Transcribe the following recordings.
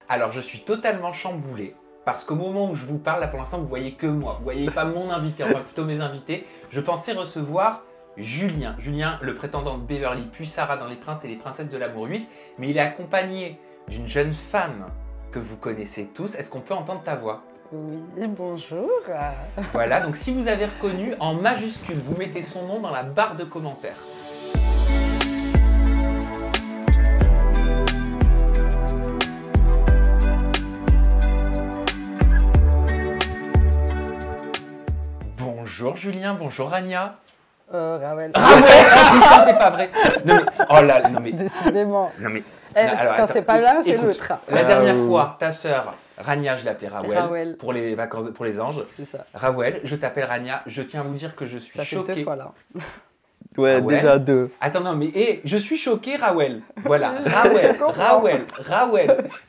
Alors, je suis totalement chamboulé parce qu'au moment où je vous parle, là pour l'instant, vous voyez que moi. Vous voyez pas mon invité, enfin plutôt mes invités. Je pensais recevoir Julien. Julien, le prétendant de Beverly, puis Sarah dans Les Princes et les Princesses de l'amour 8. Mais il est accompagné d'une jeune femme que vous connaissez tous. Est-ce qu'on peut entendre ta voix? Oui, bonjour. Voilà, donc si vous avez reconnu, en majuscule, vous mettez son nom dans la barre de commentaires. Bonjour Julien, bonjour Rania. Ravel. Ah ouais, putain, c'est pas vrai. Non mais, oh là, non mais. Décidément. Non mais. Quand attends, c'est pas là, c'est écoute, l'autre. La dernière fois, ta sœur Rania, je l'appelais Rawel, Rawel. pour les vacances, pour les anges. C'est ça. Rawel, je t'appelle Rania. Je tiens à vous dire que je suis Ça fait choqué. 2 fois là. Ouais, Rawel. déjà 2. Attends, non, mais je suis choqué, Rawel. Voilà, Rawel.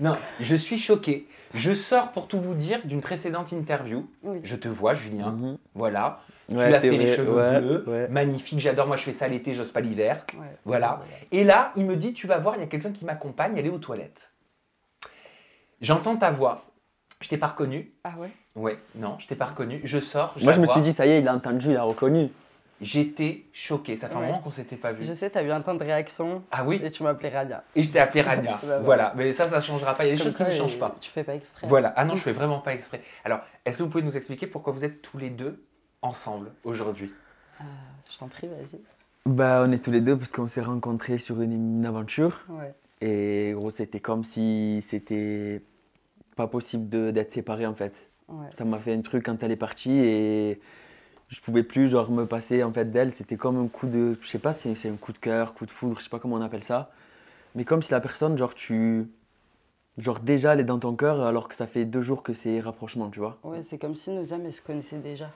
Non, je suis choqué. Je sors pour tout vous dire d'une précédente interview. Oui. Je te vois, Julien. Voilà. Ouais, tu as c'est fait les vrai, cheveux ouais, bleus. ouais. Magnifique, j'adore. Moi, je fais ça l'été, j'ose pas l'hiver. Ouais. Voilà. Et là, il me dit, tu vas voir, il y a quelqu'un qui m'accompagne, elle est aux toilettes. J'entends ta voix. Je t'ai pas reconnu. Ah ouais? Ouais, non, je t'ai pas reconnu. Je sors. Moi, je me vois. suis dit, ça y est, il a entendu, il a reconnu. J'étais choqué. Ça fait un Ouais. moment qu'on s'était pas vu. Je sais, t'as eu un temps de réaction Ah oui. et tu m'appelais Rania. Et je t'ai appelé Rania. Bah, Voilà. Mais ça changera pas. Il y a des Comme choses qui quoi, ne changent pas. Tu fais pas exprès. Voilà. Ah non, je fais vraiment pas exprès. Alors, est-ce que vous pouvez nous expliquer pourquoi vous êtes tous les deux ensemble aujourd'hui? Je t'en prie, vas-y. Bah, on est tous les deux parce qu'on s'est rencontrés sur une aventure. Ouais. Et gros, c'était comme si c'était pas possible d'être séparés en fait. Ouais. Ça m'a fait un truc quand elle est partie et je pouvais plus genre me passer en fait d'elle. C'était comme un coup de, je sais pas, c'est un coup de cœur, coup de foudre, je sais pas comment on appelle ça. Mais comme si la personne, genre déjà elle est dans ton cœur alors que ça fait 2 jours que c'est rapprochement, tu vois. Ouais, c'est comme si nos âmes elles se connaissaient déjà.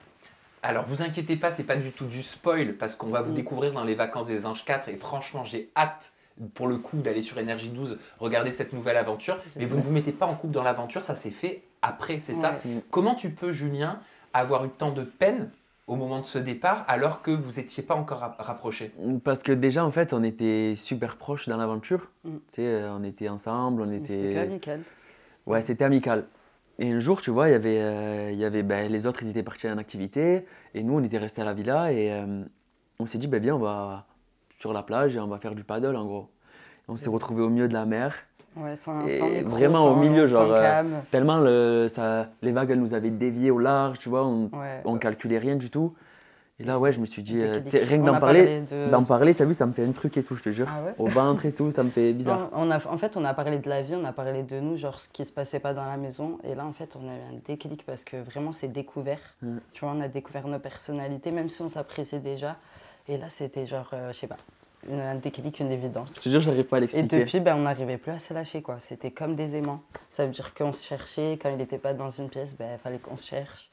Alors, vous inquiétez pas, c'est pas du tout du spoil parce qu'on va vous découvrir dans les vacances des Anges 4 et franchement, j'ai hâte pour le coup d'aller sur Énergie 12 regarder cette nouvelle aventure. Mais vous ne vous mettez pas en couple dans l'aventure, ça s'est fait après, c'est ça. Ouais. Comment tu peux, Julien, avoir eu tant de peine au moment de ce départ alors que vous n'étiez pas encore rapprochés? Parce que déjà en fait on était super proches dans l'aventure. Mm. Tu sais, on était ensemble, on Mais était. c'était amical. Ouais, c'était amical. Et un jour, tu vois, il y avait les autres, ils étaient partis en activité, et nous, on était restés à la villa, et on s'est dit, ben viens, on va sur la plage et on va faire du paddle, en gros. Et on s'est retrouvés au milieu de la mer, Ouais, sans et micro, vraiment au milieu, sans genre, cam. tellement les vagues, elles nous avaient déviés au large, tu vois, Ouais. on calculait rien du tout. Et là, ouais, je me suis dit, Déclic. tu sais, rien que On d'en a parler, parlé de- tu as vu, ça me fait un truc et tout, je te jure. Ah ouais? Au ventre et tout, ça me fait bizarre. Non, en fait, on a parlé de la vie, on a parlé de nous, genre ce qui se passait pas dans la maison. Et là, en fait, on a eu un déclic parce que vraiment, c'est découvert. Mm. Tu vois, on a découvert nos personnalités, même si on s'appréciait déjà. Et là, c'était genre, je sais pas, un déclic, une évidence. Je te jure, j'arrive pas à Et l'expliquer. depuis, ben, on n'arrivait plus à se lâcher, quoi. C'était comme des aimants. Ça veut dire qu'on se cherchait. Quand il n'était pas dans une pièce, ben, il fallait qu'on se cherche.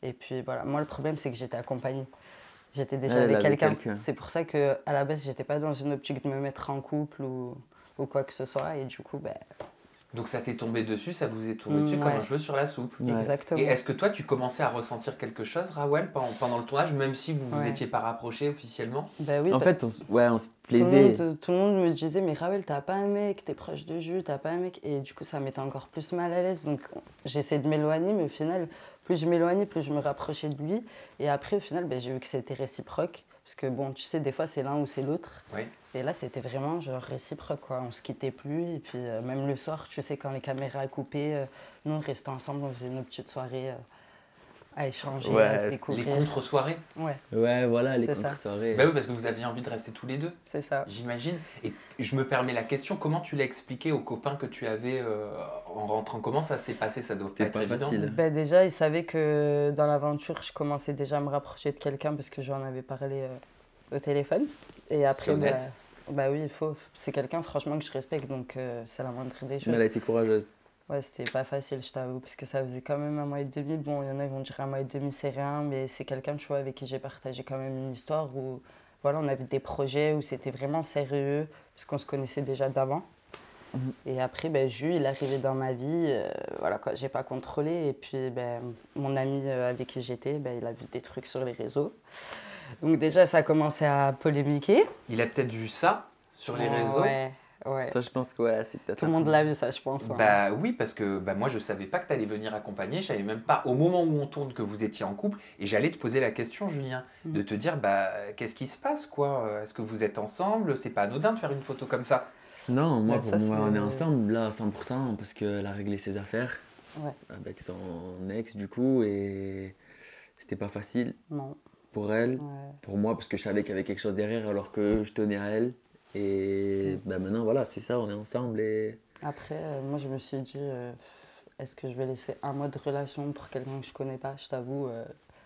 Et puis voilà, moi, le problème, c'est que j'étais accompagnée. J'étais déjà Elle avec avait quelqu'un. quelqu'un. C'est pour ça qu'à la base, j'étais pas dans une optique de me mettre en couple ou quoi que ce soit. Et du coup, ben, Donc ça t'est tombé dessus, ça vous est tombé dessus comme Ouais. un cheveu sur la soupe. Ouais. exactement. Et est-ce que toi, tu commençais à ressentir quelque chose, Rawel, pendant le tournage, même si vous vous Ouais. étiez pas rapprochés officiellement? Ben oui, En ben, fait, on se tout le plaisait. tout le monde me disait, mais Ravel, t'as pas un mec, t'es proche de Jules, t'as pas un mec. Et du coup, ça m'était encore plus mal à l'aise. Donc, j'essaie de m'éloigner, mais au final, plus je m'éloignais, plus je me rapprochais de lui. Et après, au final, ben, j'ai vu que c'était réciproque. Parce que, bon, tu sais, des fois, c'est l'un ou c'est l'autre. Oui. Et là, c'était vraiment genre réciproque, quoi. On se quittait plus. Et puis, même le soir, tu sais, quand les caméras coupées, nous, on restait ensemble, on faisait nos petites soirées à échanger, Ouais, à se les Les découvrir. contre-soirées? Ouais, Ouais, voilà, les C'est ça. contre-soirées. Bah oui, parce que vous aviez envie de rester tous les deux, c'est ça. j'imagine. Et je me permets la question, comment tu l'as expliqué aux copains que tu avais en rentrant? Comment ça s'est passé? Ça doit pas C'était être pas évident. facile. Ben déjà, ils savaient que dans l'aventure, je commençais déjà à me rapprocher de quelqu'un parce que j'en avais parlé au téléphone. Et après, C'est honnête. bah oui, il faut. C'est quelqu'un, franchement, que je respecte, donc c'est la moindre des Mais choses. elle a été courageuse. Ouais, c'était pas facile, je t'avoue, parce que ça faisait quand même 1 mois et demi. Bon, il y en a, ils vont dire 1 mois et demi, c'est rien, mais c'est quelqu'un, tu vois, avec qui j'ai partagé quand même une histoire où, voilà, on avait des projets où c'était vraiment sérieux, parce qu'on se connaissait déjà d'avant. Et après, ben, Jules, il est arrivé dans ma vie, voilà, quoi, j'ai pas contrôlé. Et puis, ben, mon ami avec qui j'étais, ben, il a vu des trucs sur les réseaux. Donc déjà, ça a commencé à polémiquer. Il a peut-être vu ça sur les réseaux. Ouais, Ouais. Ça, je pense que ouais, c'est peut-être. Tout le monde l'a vu, ça, je pense. Hein. Bah oui, parce que moi je savais pas que tu allais venir accompagner, je savais même pas au moment où on tourne que vous étiez en couple, et j'allais te poser la question, Julien, de te dire bah qu'est-ce qui se passe quoi? Est-ce que vous êtes ensemble? C'est pas anodin de faire une photo comme ça. Non, moi, Ouais, pour ça, moi, on est c'est- ensemble là à 100% parce qu'elle a réglé ses affaires Ouais, avec son ex du coup et c'était pas facile non. pour elle, Ouais. pour moi parce que je savais qu'il y avait quelque chose derrière alors que je tenais à elle et bah, maintenant voilà, c'est ça, on est ensemble et Après, moi, je me suis dit, est-ce que je vais laisser un mois de relation pour quelqu'un que je connais pas? Je t'avoue,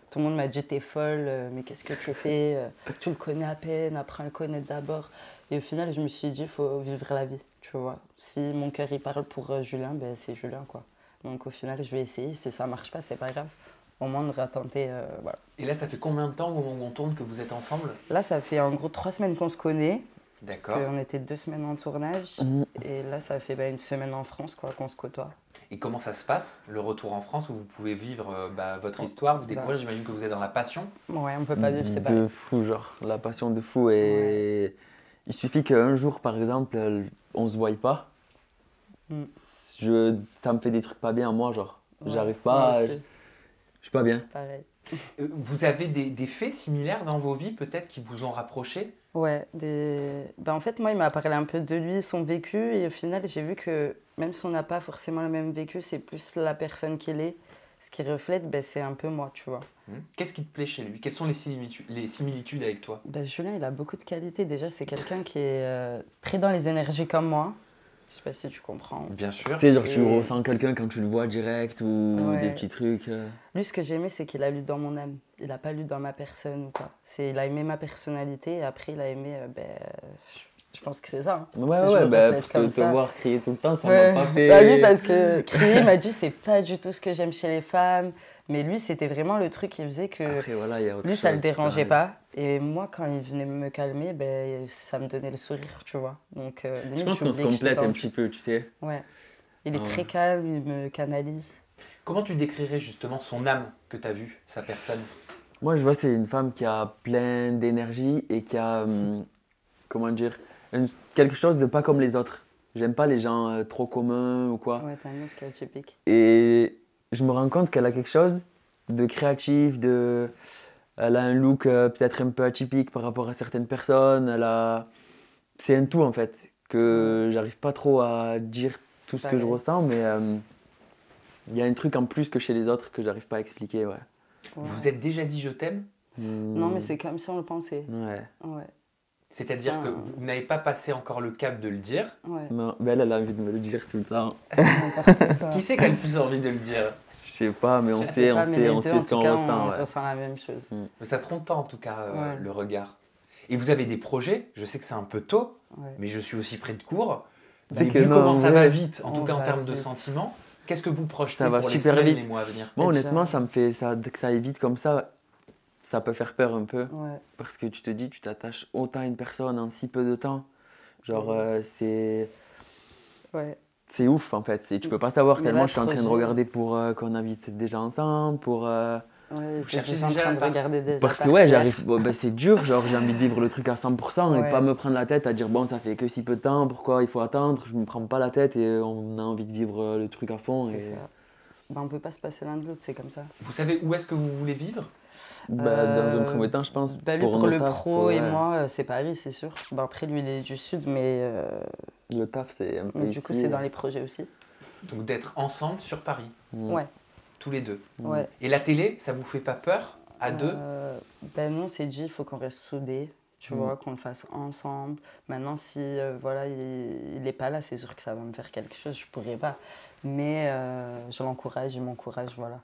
tout le monde m'a dit, t'es folle, mais qu'est-ce que tu fais? Tu le connais à peine, apprends à le connaître d'abord. Et au final, je me suis dit, il faut vivre la vie, tu vois. Si mon cœur, il parle pour Julien, ben, c'est Julien, quoi. Donc au final, je vais essayer. Si ça marche pas, c'est pas grave. Au moins, on aura tenté, voilà. Et là ça fait combien de temps au moment où on tourne que vous êtes ensemble? Là, ça fait en gros 3 semaines qu'on se connaît. Parce D'accord. qu'on était 2 semaines en tournage. Et là, ça fait une semaine en France, quoi, qu'on se côtoie. Et comment ça se passe, le retour en France où vous pouvez vivre votre histoire, vous découvrir, j'imagine que vous êtes dans la passion. Ouais, on peut pas vivre, c'est pas. de fou, genre la passion de fou et il suffit qu'un jour par exemple on se voie pas, Mm. ça me fait des trucs pas bien moi, genre Ouais, j'arrive moi pas, aussi, je suis pas bien. pareil. Vous avez des faits similaires dans vos vies peut-être qui vous ont rapprochés? Ouais, en fait, moi, il m'a parlé un peu de lui, son vécu, et au final, j'ai vu que même si on n'a pas forcément le même vécu, c'est plus la personne qu'il est. Ce qui reflète, c'est un peu moi, tu vois. Qu'est-ce qui te plaît chez lui? Quelles sont les similitudes avec toi? Julien, il a beaucoup de qualités. Déjà, c'est quelqu'un qui est très dans les énergies comme moi. Je sais pas si tu comprends. Bien sûr. Tu sais, genre tu Et- ressens quelqu'un quand tu le vois direct ou Ouais. des petits trucs. Lui, ce que j'ai aimé, c'est qu'il a lu dans mon âme. Il n'a pas lu dans ma personne ou quoi. Il a aimé ma personnalité et après, il a aimé. Je pense que c'est ça. Hein. Ouais, Si je ouais, me bah, reflète parce comme que te ça. voir crier tout le temps, ça Ouais. m'a pas fait. Bah, lui, parce que crier, il m'a dit, c'est pas du tout ce que j'aime chez les femmes. Mais lui, c'était vraiment le truc qui faisait que. Après, voilà, il y a autre Lui, ça chose, le c'est dérangeait pareil. pas. Et moi, quand il venait me calmer, ça me donnait le sourire, tu vois. Donc, Je limite, pense qu'on se j'oubliais que j'étais complète un tendue. petit peu, tu sais. Ouais. Il est Ah ouais. très calme, il me canalise. Comment tu décrirais justement son âme que tu as vue, sa personne? Moi, je vois, c'est une femme qui a plein d'énergie et qui a, comment dire, quelque chose de pas comme les autres. J'aime pas les gens trop communs ou quoi. Ouais, t'as mis ce qui est atypique. Et je me rends compte qu'elle a quelque chose de créatif, elle a un look peut-être un peu atypique par rapport à certaines personnes. C'est un tout en fait, que j'arrive pas trop à dire tout ce que je pareil. ressens, mais il y a un truc en plus que chez les autres que j'arrive pas à expliquer, ouais. Ouais. Vous êtes déjà dit je t'aime? Non, mais c'est comme si on le pensait. Ouais. Ouais, C'est-à-dire Ah. que vous n'avez pas passé encore le cap de le dire. ouais. Non, mais elle a envie de me le dire tout le temps. N'importe quoi. Qui c'est qui a le plus envie de le dire? Je sais pas, mais on Je sais sait, pas, on mais sait, les on deux, sait en ce tout qu'on cas, ressent, on ouais. ressent la même chose. Mais ça trompe pas en tout cas Ouais. le regard. Et vous avez des projets, je sais que c'est un peu tôt, Ouais. mais je suis aussi près de cours. C'est Mais que vu non, comment en ça vrai, va vite, en on tout cas en va termes de vite. sentiments, qu'est-ce que vous projetez Ça va pour les super semaines et vite. les mois à venir? Moi, Et honnêtement, déjà- ça me fait ça, que ça aille vite comme ça peut faire peur un peu. Ouais. Parce que tu te dis, tu t'attaches autant à une personne en si peu de temps. Genre, Ouais. c'est ouf en fait. Tu peux pas savoir Mais tellement là, je suis en train de projet- regarder pour qu'on habite déjà ensemble. Ouais, Vous j'étais cherchez déjà en déjà train de l'appart? regarder des Parce que apparts ouais, hier. j'arrive. Bon, ben, c'est dur, genre j'ai envie de vivre le truc à 100% et Ouais. pas me prendre la tête à dire bon, ça fait que si peu de temps, pourquoi il faut attendre. Je me prends pas la tête et on a envie de vivre le truc à fond. C'est Et... ça. On peut pas se passer l'un de l'autre, c'est comme ça. Vous savez où est-ce que vous voulez vivre? Bah, dans un premier temps, je pense. Lui, pour nos le tafs, pro et ouais. moi, c'est Paris, c'est sûr. Après, lui, il est du sud, mais Le taf, c'est un peu du ici. coup, c'est dans les projets aussi. Donc d'être ensemble sur Paris, Ouais, tous les deux. ouais. Et la télé, ça vous fait pas peur à deux? Non, c'est dit, il faut qu'on reste soudés, tu vois, qu'on le fasse ensemble. Maintenant, si voilà, il est pas là, c'est sûr que ça va me faire quelque chose, je pourrais pas. Mais je l'encourage, il m'encourage, voilà.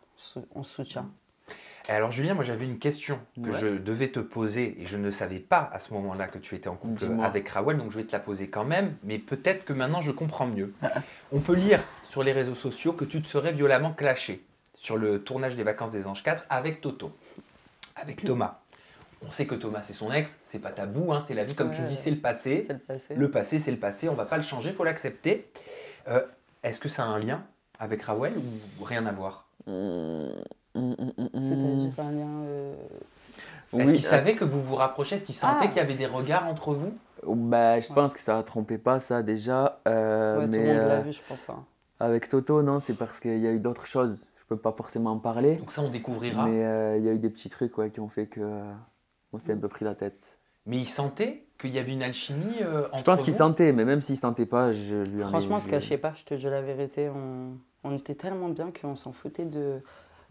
On se soutient. Et alors Julien, moi j'avais une question que Ouais. je devais te poser et je ne savais pas à ce moment-là que tu étais en couple Dis-moi. avec Rawal, donc je vais te la poser quand même, mais peut-être que maintenant je comprends mieux. On peut lire sur les réseaux sociaux que tu te serais violemment clashé sur le tournage des Vacances des Anges 4 avec Toto, avec Thomas. On sait que Thomas c'est son ex, c'est pas tabou, hein, c'est la vie, comme tu Ouais. dis, c'est le passé. C'est le passé. Le passé c'est le passé, on va pas le changer, il faut l'accepter. Est-ce que ça a un lien avec Rawal ou rien à voir? C'est-à-dire un lien. Est-ce qu'il savait que vous vous rapprochiez? Est-ce qu'il sentait Ah. qu'il y avait des regards entre vous? Bah, je Ouais. pense que ça ne trompait pas ça déjà. Ouais, tout le Mais monde l'a vu, je pense. Hein. avec Toto, non, c'est parce qu'il y a eu d'autres choses. Je peux pas forcément en parler. Donc ça, on découvrira. Mais il y a eu des petits trucs ouais, qui ont fait que on s'est un peu pris la tête. Mais il sentait qu'il y avait une alchimie entre Je pense qu'il vous. sentait, mais même s'il sentait pas, je lui en ai... Franchement, on se cachait pas, je te dis la vérité. On était tellement bien qu'on s'en foutait de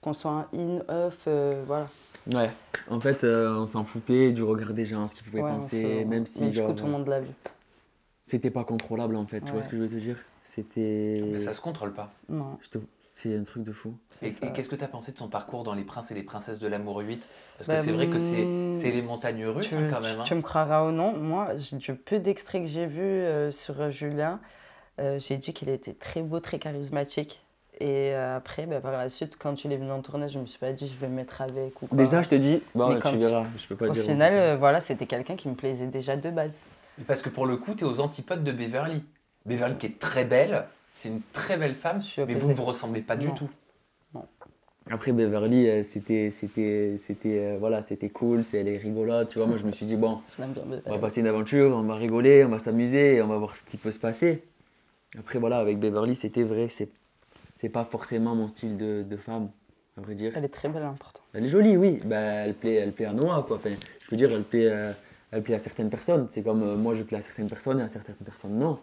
qu'on soit un in, off, voilà. Ouais, en fait, on s'en foutait du regard des gens, ce qu'ils pouvaient Ouais, penser, même mais si du genre, coup, tout le monde l'a vu. c'était pas contrôlable en fait, tu vois Ouais. ce que je veux te dire? C'était... Mais ça se contrôle pas. Non, C'est un truc de fou. c'est Et ça. qu'est-ce que tu as pensé de son parcours dans Les Princes et les Princesses de l'amour 8? Parce que Bah, c'est vrai que c'est les montagnes russes Tu, hein, quand même. tu Hein. me croiras ou non, moi, du peu d'extraits que j'ai vus sur Julien, j'ai dit qu'il était très beau, très charismatique. Et après, bah, par la suite, quand il est venu en tournée, je me suis pas dit je vais me mettre avec ou quoi. Déjà, je te dis, bon, Mais tu quand verras, je peux pas Au dire. final, voilà, c'était quelqu'un qui me plaisait déjà de base. Parce que pour le coup, tu es aux antipodes de Beverly. Beverly qui est très belle, c'est une très belle femme, Je suis mais vous opposée. ne vous ressemblez pas du Non. tout. Après, Beverly, voilà, c'était cool, elle est rigolote, tu vois. Moi, je me suis dit, bon, Je l'aime bien. on va passer une aventure, on va rigoler, on va s'amuser, et on va voir ce qui peut se passer. Après, voilà, avec Beverly, c'était vrai, c'est pas forcément mon style de femme, à vrai dire. Elle est très belle, hein, pourtant. Elle est jolie, oui, bah, elle plaît à Noah, quoi. Enfin, je veux dire, elle plaît à certaines personnes. C'est comme moi, je plais à certaines personnes et à certaines personnes, non.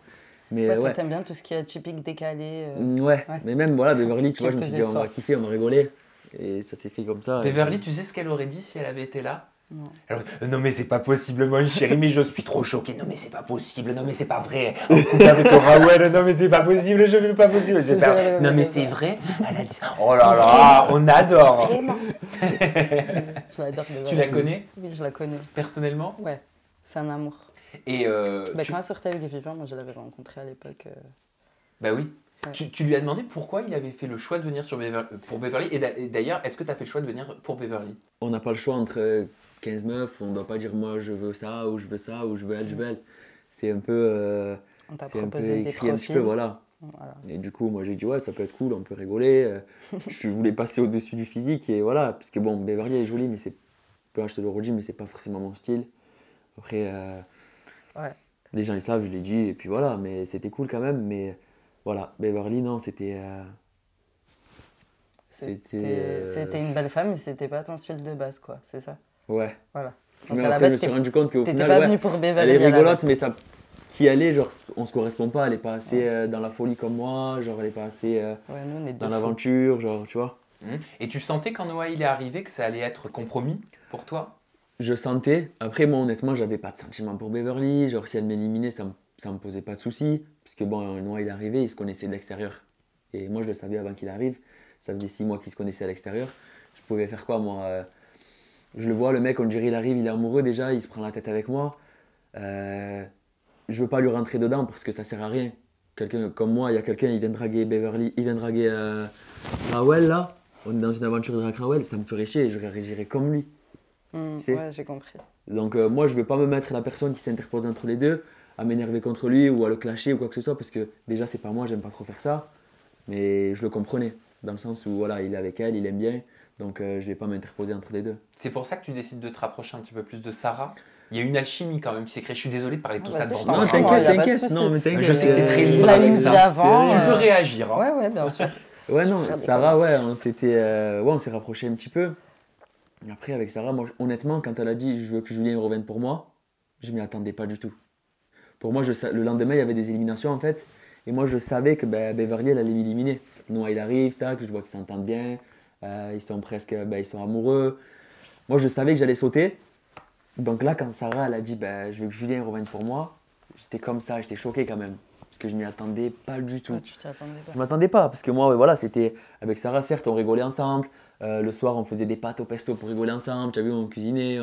Mais Ouais, toi, ouais. t'aimes bien tout ce qui est atypique, décalé. Ouais, Ouais. mais même voilà, Beverly, tu Qui vois, est je me suis dit, posé, on toi. va kiffer, on va rigoler. Et ça s'est fait comme ça. Beverly, tu sais ce qu'elle aurait dit si elle avait été là? Non. Alors, non mais c'est pas possible, mon chéri, mais je suis trop choqué. Non mais c'est pas possible, non mais c'est pas vrai. En couple avec Raoul, non mais c'est pas possible, je veux pas possible. Je te jure, elle Non mais aurait c'est dit. vrai. Elle a dit, oh là là, on adore. Vraiment. Je l'adore. Tu la connais Oui, je la connais. personnellement? Ouais, c'est un amour. Et Bah, quand elle sortait avec Vivien, moi je l'avais rencontré à l'époque. bah oui. Ouais. Tu lui as demandé pourquoi il avait fait le choix de venir pour Beverly. Et d'ailleurs, est-ce que tu as fait le choix de venir pour Beverly? On n'a pas le choix entre 15 meufs, on ne doit pas dire moi je veux ça, ou je veux ça, ou je veux elle, je veux elle. C'est un peu, On t'a c'est un peu proposé des écrit un petit peu, profils. voilà. Voilà. Et du coup, moi j'ai dit ouais, ça peut être cool, on peut rigoler. Je voulais passer au-dessus du physique, et voilà. Parce que bon, Beverly est jolie, mais c'est, je te le redis, mais c'est pas forcément mon style. Après, Ouais. les gens ils savent, je l'ai dit, et puis voilà, mais c'était cool quand même. Mais voilà, Beverly, non, c'était. C'était une belle femme, mais c'était pas ton style de base, quoi, c'est ça. Ouais. Voilà. Mais Donc à la après, je base, me suis rendu compte qu'au t'étais final, pas ouais, venu pour elle Beverly est à la rigolote, base. mais ça, qui elle est, genre, on se correspond pas. Elle est pas assez dans la folie comme moi, genre, elle est pas assez Ouais, nous, on est deux dans fous. l'aventure, genre, tu vois. Et tu sentais quand Noah il est arrivé que ça allait être compromis pour toi? Je sentais. Après, moi, honnêtement, j'avais pas de sentiment pour Beverly. Genre, si elle m'éliminait, ça me posait pas de soucis. Parce que bon, Noah, il est arrivé, il se connaissait de l'extérieur. Et moi, je le savais avant qu'il arrive. Ça faisait 6 mois qu'il se connaissait à l'extérieur. Je pouvais faire quoi, moi Je le vois, le mec, on dirait, il arrive, il est amoureux déjà, il se prend la tête avec moi. Je veux pas lui rentrer dedans parce que ça sert à rien. Quelqu'un comme moi, il y a quelqu'un, il vient draguer Beverly, il vient draguer Raoul, là. On est dans une aventure de Raoul, ça me ferait chier, je réagirais comme lui. Tu sais. Ouais, j'ai compris. Donc moi, je vais pas me mettre la personne qui s'interpose entre les deux, à m'énerver contre lui ou à le clasher ou quoi que ce soit, parce que déjà, c'est pas moi, j'aime pas trop faire ça. Mais je le comprenais, dans le sens où voilà, il est avec elle, il aime bien, donc je vais pas m'interposer entre les deux. C'est pour ça que tu décides de te rapprocher un petit peu plus de Sarah. Il y a une alchimie quand même qui s'est créée. Je suis désolé de parler de tout Ah, ça bah, devant ça, toi. je Non, t'en prie, t'inquiète, y a pas de t'inquiète, souci. non, mais t'inquiète. Je sais que t'es très libre Il a avec une vie ça. avant. Tu peux réagir. Hein. Ouais, ouais, bien sûr. Ouais, non, Frère des Sarah, ouais, on s'est rapprochés un petit peu. Et après, avec Sarah, moi, honnêtement, quand elle a dit je veux que Julien revienne pour moi, je m'y attendais pas du tout. Pour moi, le lendemain, il y avait des éliminations en fait. Et moi, je savais que Beverly, elle allait m'éliminer. Noah, il arrive, tac, je vois qu'ils s'entendent bien. Ils sont presque, ils sont amoureux. Moi, je savais que j'allais sauter. Donc là, quand Sarah, elle a dit je veux que Julien revienne pour moi, j'étais comme ça, j'étais choqué quand même. Parce que je m'y attendais pas du tout. Ouais, tu t'y attendais pas. Je m'attendais pas, parce que moi, ouais, voilà, c'était avec Sarah, certes, on rigolait ensemble. Le soir, on faisait des pâtes au pesto pour rigoler ensemble. Tu as vu, on cuisinait.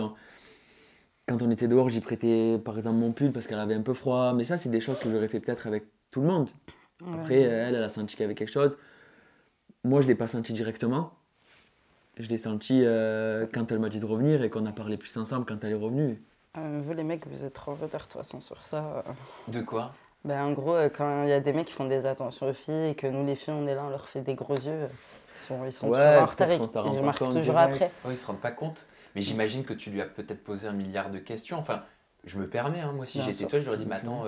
Quand on était dehors, j'y prêtais par exemple mon pull parce qu'elle avait un peu froid. Mais ça, c'est des choses que j'aurais fait peut-être avec tout le monde. Ouais. Après, elle a senti qu'il y avait quelque chose. Moi, je ne l'ai pas senti directement. Je l'ai senti quand elle m'a dit de revenir et qu'on a parlé plus ensemble quand elle est revenue. Vous, les mecs, vous êtes trop en retard, de toute façon, sur ça. De quoi? Ben, en gros, quand il y a des mecs qui font des attentions aux filles et que nous, les filles, on est là, on leur fait des gros yeux, ils sont Ouais, toujours en retard et peut-être qu'on s'en rend ils pas remarquent compte toujours direct. après. Oh, ils se rendent pas compte. Mais j'imagine que tu lui as peut-être posé un milliard de questions. Enfin, Je me permets, hein, moi si Bien j'étais sûr. toi, je leur ai dit, mais attends,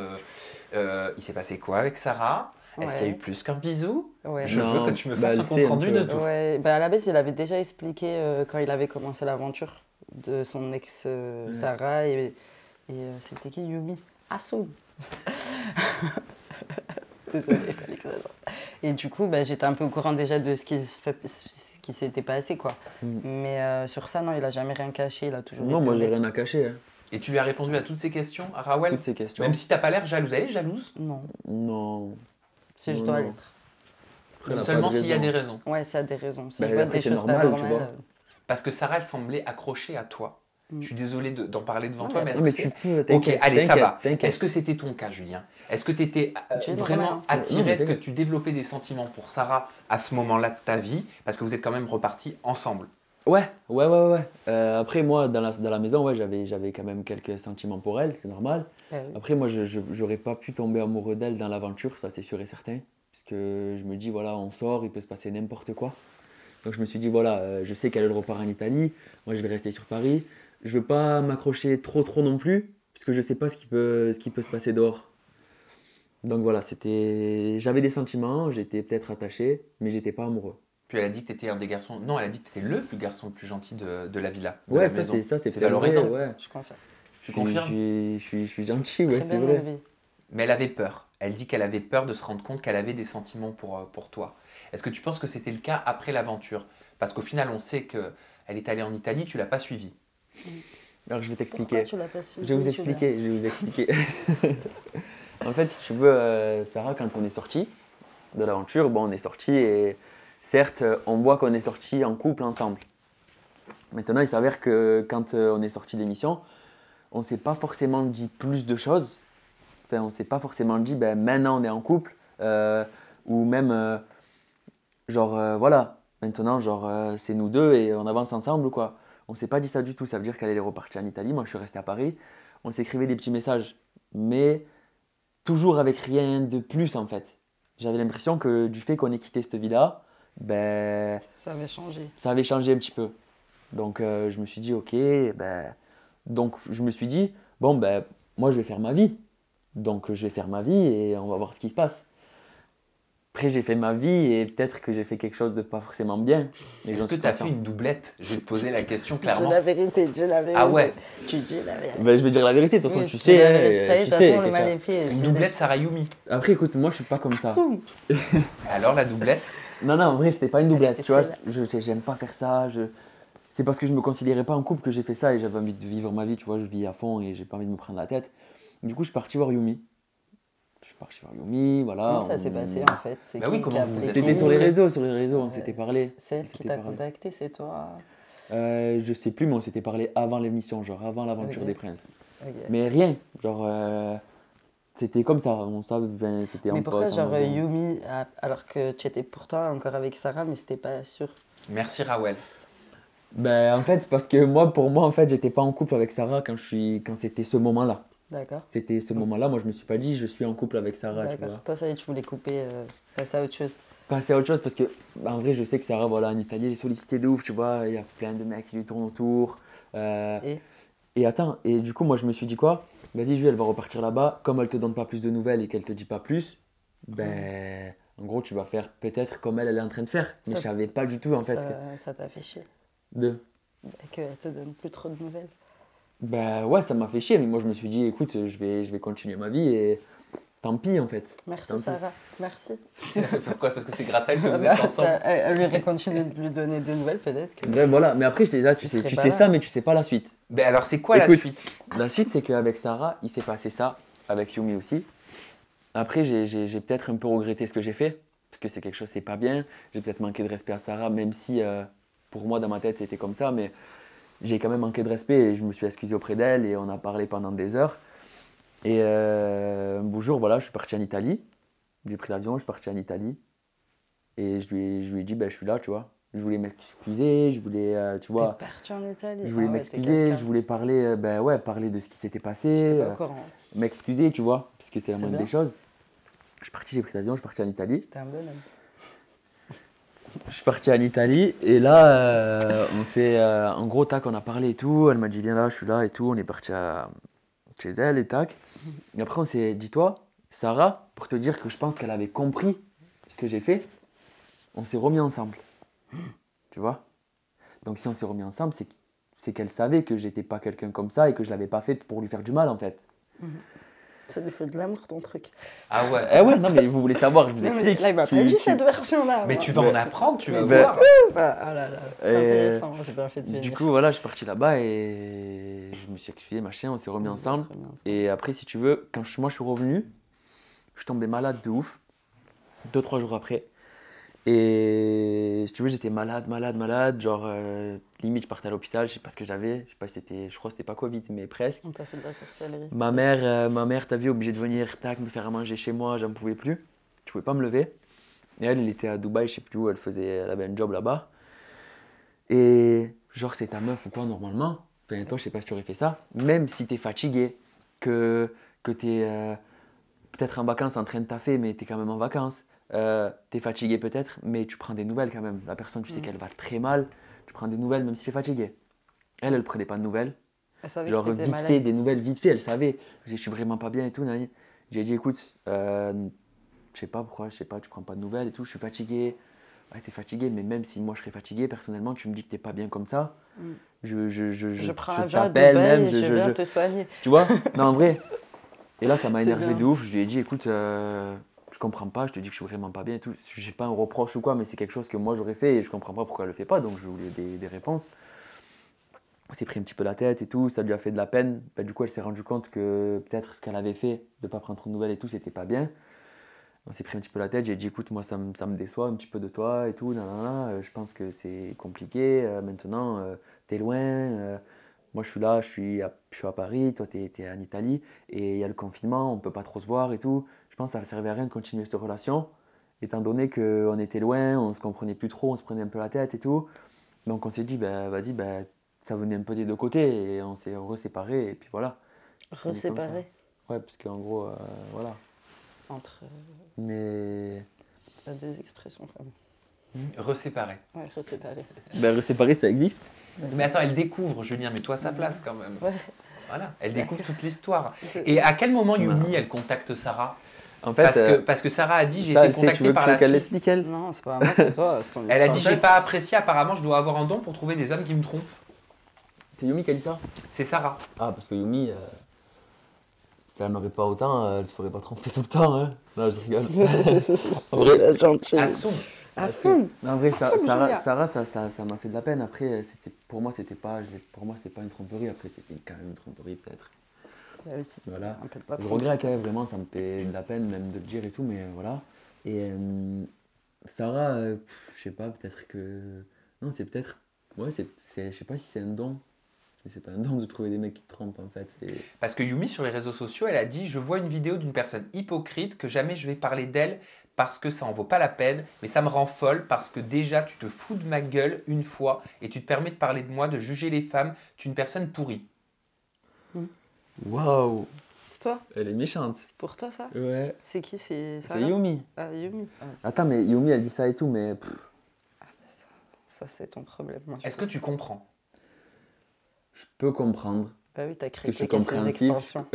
il s'est passé quoi avec Sarah? Est-ce qu'il y a eu Ouais. plus qu'un bisou? Ouais. Je veux Non, que tu me bah, fasses elle un sait compte un rendu peu. de tout. Ouais, bah à la base, il avait déjà expliqué quand il avait commencé l'aventure de son ex Ouais. Sarah et c'était qui Yumi Asum. Désolée, il fallait que ça sorte. Et du coup, bah, j'étais un peu au courant déjà de ce qui s'était passé, quoi. Mm. Mais sur ça, non, il a jamais rien caché, il a toujours Non, été moi j'ai honnête. rien à cacher, hein. Et tu lui as répondu à toutes ces questions, à Rawel? Toutes ces questions. Même si t'as pas l'air jalouse. Elle est jalouse? Non, Non. si je Non, dois non. l'être. Après, elle a pas Seulement de s'il y a raison. des raisons. Ouais, ça a des raisons. Si Bah, je vois après, des c'est choses pas normal, tu normales. vois. Parce que Sarah, elle semblait accrochée à toi. Je suis désolé d'en parler devant Non, toi, y a mais pas est-ce de que Mais souci. tu peux, Ok, t'inquiète. allez, ça va. T'inquiète. Est-ce que c'était ton cas, Julien? Est-ce que tu étais J'ai vraiment normal, hein. attiré? Non, mais Est-ce que t'inquiète. tu développais des sentiments pour Sarah à ce moment-là de ta vie? Parce que vous êtes quand même repartis ensemble. Ouais. Après, moi, dans la maison, ouais, j'avais quand même quelques sentiments pour elle, c'est normal. Ah oui. Après, moi, j'aurais pas pu tomber amoureux d'elle dans l'aventure, ça c'est sûr et certain. Parce que je me dis, voilà, on sort, il peut se passer n'importe quoi. Donc je me suis dit, voilà, je sais qu'elle repart en Italie, moi je vais rester sur Paris. Je veux pas m'accrocher trop non plus, parce que je sais pas ce qui peut se passer dehors. Donc voilà, j'avais des sentiments, j'étais peut-être attaché, mais j'étais pas amoureux. Puis elle a dit que tu étais un des garçons. Non, elle a dit que tu étais le garçon le plus gentil de la villa. De Ouais, la ça maison. c'est peut-être valorisant. vrai, ouais. Je confirme. Tu confirmes? Je suis gentil, ouais, Très c'est bien vrai. élevé. Mais elle avait peur. Elle dit qu'elle avait peur de se rendre compte qu'elle avait des sentiments pour toi. Est-ce que tu penses que c'était le cas après l'aventure? Parce qu'au final, on sait qu'elle est allée en Italie, tu l'as pas suivie. Alors je vais Pourquoi t'expliquer. tu l'as pas suivi, Je vais vous Julien expliquer. En fait, si tu veux, Sarah, quand on est sorti de l'aventure, bon, on est sorti et certes, on voit qu'on est sorti en couple ensemble. Maintenant, il s'avère que quand on est sorti de l'émission, on ne s'est pas forcément dit plus de choses. Enfin, on ne s'est pas forcément dit, ben, maintenant on est en couple. Ou même, voilà, maintenant, c'est nous deux et on avance ensemble ou quoi. On ne s'est pas dit ça du tout. Ça veut dire qu'elle est repartie en Italie. Moi, je suis resté à Paris. On s'écrivait des petits messages. Mais toujours avec rien de plus, en fait. J'avais l'impression que du fait qu'on ait quitté cette vie-là, ben, Ça avait changé. ça avait changé un petit peu. Donc, je me suis dit, ok, ben, donc je me suis dit, bon, ben, moi, je vais faire ma vie. Donc, je vais faire ma vie et on va voir ce qui se passe. Après, j'ai fait ma vie et peut-être que j'ai fait quelque chose de pas forcément bien. Mais Est-ce j'en que suis tu as pas fait sûr. une doublette? Je vais te poser la question Dis clairement. la vérité, dis la vérité. Ah ouais. Tu dis la vérité. Ben, je vais dire la vérité, de toute façon, Oui, tu dis sais. la vérité. Ça y est, tu de toute sais, façon, le Kesha. mal est fait. Une c'est doublette déjà- Sarah Yumi. Après, écoute, moi, je suis pas comme ça. Soum. Alors la doublette? Non, en vrai, c'était pas une doublette, était tu vois. celle-là. J'aime pas faire ça. C'est parce que je me considérais pas en couple que j'ai fait ça et j'avais envie de vivre ma vie, tu vois. Je vis à fond et j'ai pas envie de me prendre la tête. Du coup, je suis parti voir Yumi. Voilà. Comment ça s'est passé en fait? C'est Bah qui oui, qui comment a vous appelé êtes qui? C'était sur les réseaux, on Ouais. s'était parlé. C'est elle On qui s'était t'a parlé. contacté, c'est toi? Je sais plus, mais on s'était parlé avant l'émission, genre avant l'aventure Ok. des princes. Ok. Mais rien, c'était comme ça, c'était Mais un pourquoi pote. genre Yumi, alors que tu étais pourtant encore avec Sarah, mais c'était pas sûr? Merci Rawel. Ben, en fait, parce que moi, pour moi, en fait, j'étais pas en couple avec Sarah quand c'était ce moment-là. D'accord. C'était ce moment-là, moi je me suis pas dit je suis en couple avec Sarah, tu vois. D'accord. Toi, ça y est, tu voulais couper, passer à autre chose. Passer à autre chose parce que, en vrai, je sais que Sarah, voilà, en Italie, elle est sollicitée de ouf, tu vois, il y a plein de mecs qui lui tournent autour. Et attends, et du coup, moi je me suis dit quoi? Vas-y, Jules, elle va repartir là-bas, comme elle te donne pas plus de nouvelles et qu'elle te dit pas plus, ben, en gros, tu vas faire peut-être comme elle est en train de faire. Mais Ça- je savais pas du tout, en fait, Ça t'a fait chier. Qu'elle te donne plus trop de nouvelles. Ben ouais, ça m'a fait chier, mais moi je me suis dit, écoute, je vais continuer ma vie et tant pis en fait. Merci Tant pis. Sarah, merci. Pourquoi? Parce que c'est grâce à elle que vous Bah, êtes ensemble. elle lui aurait continué de lui donner des nouvelles peut-être que... Ben voilà, mais après, là, tu Il sais, serait tu pas sais là. ça, mais tu sais pas la suite. Ben alors c'est quoi la Écoute. suite? La suite, c'est qu'avec Sarah, il s'est passé ça, avec Yumi aussi. Après, j'ai peut-être un peu regretté ce que j'ai fait, parce que c'est quelque chose, c'est pas bien. J'ai peut-être manqué de respect à Sarah, même si pour moi, dans ma tête, c'était comme ça, mais j'ai quand même manqué de respect et je me suis excusé auprès d'elle et on a parlé pendant des heures. Et un beau jour, voilà, je suis parti en Italie. J'ai pris l'avion, je suis parti en Italie. Et je lui ai dit, ben, je suis là, tu vois. Je voulais m'excuser, je voulais, tu vois, T'es parti en Italie. je voulais Ah ouais, t'es m'excuser, quelqu'un. je voulais parler, parler de ce qui s'était passé, J'étais pas au courant. m'excuser, tu vois, parce que c'est la C'est moindre bien. des choses. Je suis parti, j'ai pris l'avion, je suis parti en Italie. T'es un bonhomme. Je suis parti en Italie et là, en gros, tac, on a parlé et tout. Elle m'a dit, viens là, je suis là et tout. On est parti à chez elle et tac. Et après, on s'est dit, toi, Sarah, pour te dire que je pense qu'elle avait compris ce que j'ai fait, on s'est remis ensemble. Tu vois? Donc, si on s'est remis ensemble, c'est qu'elle savait que j'étais pas quelqu'un comme ça et que je l'avais pas fait pour lui faire du mal, en fait. Ça lui fait de l'amour, ton truc. Ah ouais. Eh ouais, non, mais vous voulez savoir, je vous Non, mais explique. là, il m'a pas dit cette version-là. Mais moi. tu vas en apprendre, tu vas Mais voir. Ah là là, c'est Et intéressant, j'ai bien fait de venir. Du coup, voilà, je suis parti là-bas et je me suis excusé, machin, on s'est remis ensemble. Très bien, ça. Et après, si tu veux, quand moi je suis revenu, je suis tombé malade de ouf, 2-3 jours après. Et si tu veux, j'étais malade, genre limite je partais à l'hôpital, je sais pas ce que j'avais, je sais pas si c'était, je crois que c'était pas Covid, mais presque. On t'a fait de la sorcellerie. Ma mère, t'as vu, obligée de venir, tac, me faire à manger chez moi, j'en pouvais plus, je pouvais pas me lever. Et elle était à Dubaï, je sais plus où, elle avait un job là-bas. Et genre, c'est ta meuf ou quoi, normalement. Enfin, toi, je sais pas si tu aurais fait ça. Même si t'es fatigué, que t'es peut-être en vacances en train de taffer, mais t'es quand même en vacances. T'es fatigué peut-être, mais tu prends des nouvelles quand même. La personne, tu sais qu'elle va très mal, tu prends des nouvelles même si t'es fatigué. Elle prenait pas de nouvelles. Elle savait Genre, que t'étais vite malade. fait, des nouvelles vite fait, elle savait. Je suis vraiment pas bien et tout. Nani. J'ai dit, écoute, je sais pas pourquoi, tu prends pas de nouvelles et tout, je suis fatigué. Ouais, t'es fatigué, mais même si moi je serais fatigué, personnellement, tu me dis que t'es pas bien comme ça, Je prends je l'avion à t'appelle Dubaï même, et je viens te soigner. tu vois? Non, en vrai. Et là, ça m'a C'est énervé bien. de ouf. Je lui ai dit, écoute, je comprends pas, je te dis que je suis vraiment pas bien et tout. J'ai pas un reproche ou quoi, mais c'est quelque chose que moi j'aurais fait et je comprends pas pourquoi elle le fait pas, donc je voulais des réponses. On s'est pris un petit peu la tête et tout, ça lui a fait de la peine. Bah, du coup, elle s'est rendue compte que peut-être ce qu'elle avait fait, de pas prendre trop de nouvelles et tout, c'était pas bien. On s'est pris un petit peu la tête, j'ai dit écoute, moi ça me déçoit un petit peu de toi et tout, nanana, je pense que c'est compliqué, maintenant t'es loin, moi je suis là, je suis à Paris, toi t'es en Italie et il y a le confinement, on peut pas trop se voir et tout. Je pense que ça ne servait à rien de continuer cette relation, étant donné qu'on était loin, on se comprenait plus trop, on se prenait un peu la tête et tout. Donc on s'est dit, ben vas-y, ben, ça venait un peu des deux côtés et on s'est reséparés et puis voilà. Fini comme ça. Reséparé Ouais, parce qu'en gros, voilà. entre Mais. t'as des expressions quand même. Reséparé. Ouais, reséparé. Ben, séparer, ça existe. Mais attends, elle découvre, Julien, mets-toi à sa place quand même. Ouais. Voilà, elle découvre toute l'histoire. C'est- Et à quel moment Yumi, elle contacte Sarah? En fait, Parce que Sarah a dit, j'ai ça, été tu veux, contactée par la qu'elle fille. l'explique, elle? Non, c'est pas moi, c'est toi. C'est ton Elle a histoire. dit, j'ai pas apprécié, apparemment, je dois avoir un don pour trouver des hommes qui me trompent. C'est Yumi qui a dit ça? C'est Sarah. Ah, parce que Yumi, si elle m'aurait pas autant, elle se ferait pas tromper tout le temps. Hein. Non, je rigole. En vrai, La gentille. Assoum. Assoum. Non, en vrai, Assoum, Julia. Sarah, ça m'a fait de la peine. Après, pour moi, c'était pas une tromperie. Après, c'était quand même une tromperie, peut-être. Il y a aussi Voilà. un peu de pas Je regrette, hein, vraiment, ça me fait de la peine même de le dire et tout, mais voilà. Et Sarah, je sais pas, peut-être que. Non, c'est peut-être. Ouais, je sais pas si c'est un don. Mais c'est pas un don de trouver des mecs qui te trompent en fait. Parce que Yumi, sur les réseaux sociaux, elle a dit, je vois une vidéo d'une personne hypocrite que jamais je vais parler d'elle parce que ça en vaut pas la peine, mais ça me rend folle parce que déjà tu te fous de ma gueule une fois et tu te permets de parler de moi, de juger les femmes, tu es une personne pourrie. Waouh! Toi, Elle est méchante. pour toi, ça Ouais. C'est qui? C'est C'est Sarah Yumi. Ah, Yumi. Ah, Attends, mais Yumi, elle dit ça et tout, mais. ça, c'est ton problème. Moi, Est-ce que tu comprends? Je peux comprendre. Bah oui, t'as que je suis critiqué ses compréhensif. extensions.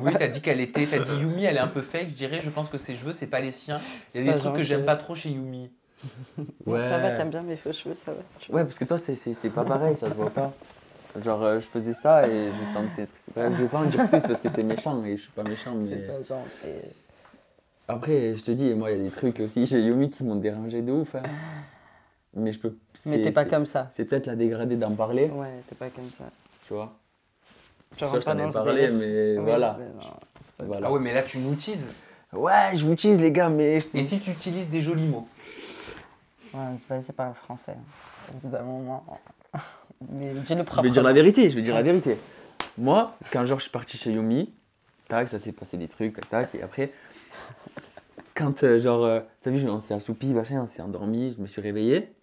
Oui, t'as dit qu'elle était. T'as dit Yumi, elle est un peu fake. Je dirais, je pense que ses cheveux, c'est pas les siens. Il y a C'est des pas trucs que gentil. j'aime pas trop chez Yumi. Ouais. Ça va, t'aimes bien mes faux cheveux, ça va. Ouais, parce que toi, c'est pas pareil, ça se voit pas. Genre, je faisais ça et je sentais. Bref, je vais pas en dire plus parce que c'est méchant et je suis pas méchant, mais. C'est pas genre. Après, je te dis, moi, il y a des trucs aussi chez Yumi qui m'ont dérangé de ouf. Hein. Mais je peux. Mais t'es pas comme ça. C'est peut-être la dégradée d'en parler, Ouais, t'es pas comme ça. tu vois. Tu Ça, rentres je t'en pas ai dans ce parlé, délire. mais Oui, voilà. mais non, c'est pas Voilà. Ah ouais, mais là, tu nous teases. Ouais, je vous tease, les gars, mais. Et si tu utilises des jolis mots? Ouais, vas-y, c'est pas le français. Au bout d'un moment. Mais dis-le Je propre. vais dire la vérité, je vais dire la vérité. Moi, quand genre je suis parti chez Yumi, tac, ça s'est passé des trucs, tac, et après, quand t'as vu, on s'est assoupi, machin, on s'est endormi, je me suis réveillé.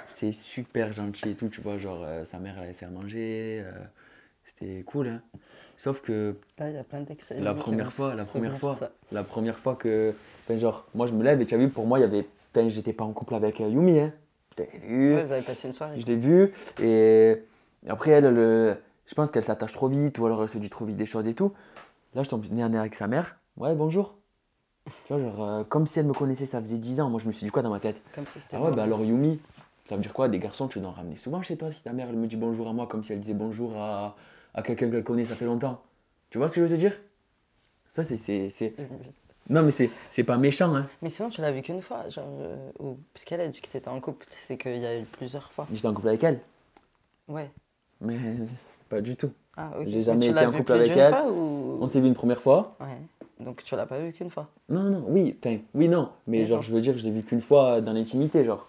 C'est super gentil et tout, tu vois, genre sa mère elle allait faire manger, c'était cool, hein. Sauf que Là, il y a plein d'excès. la première fois que, enfin, genre, moi je me lève et tu as vu, pour moi, il y avait, enfin, j'étais pas en couple avec Yumi, hein. Je l'avais vu. Ouais, vous avez passé une soirée. Je l'ai vue et après elle, Je pense qu'elle s'attache trop vite ou alors elle se dit trop vite des choses et tout. Là, je tombe nez à nez avec sa mère. Ouais, bonjour. Tu vois, genre, comme si elle me connaissait, ça faisait 10 ans. Moi, je me suis dit quoi dans ma tête? Comme si c'était Ah ouais, bah normal. alors Yumi, ça veut dire quoi? Des garçons, tu dois en ramener souvent chez toi si ta mère elle me dit bonjour à moi comme si elle disait bonjour à quelqu'un qu'elle connaît, ça fait longtemps. Tu vois ce que je veux te dire? Ça, Non, mais c'est pas méchant, hein. Mais sinon, tu l'as vu qu'une fois, genre, parce qu'elle a dit que t'étais en couple, c'est qu'il y a eu plusieurs fois. J'étais en couple avec elle, Ouais. mais pas du tout. Ah, ok. J'ai Mais jamais tu été l'as en vu couple plus avec d'une elle. fois ou... On s'est vu une première fois. Ouais. Donc tu l'as pas vu qu'une fois. Non, non, oui, oui, non. Mais Mais genre, non. je veux dire, je l'ai vu qu'une fois dans l'intimité, genre.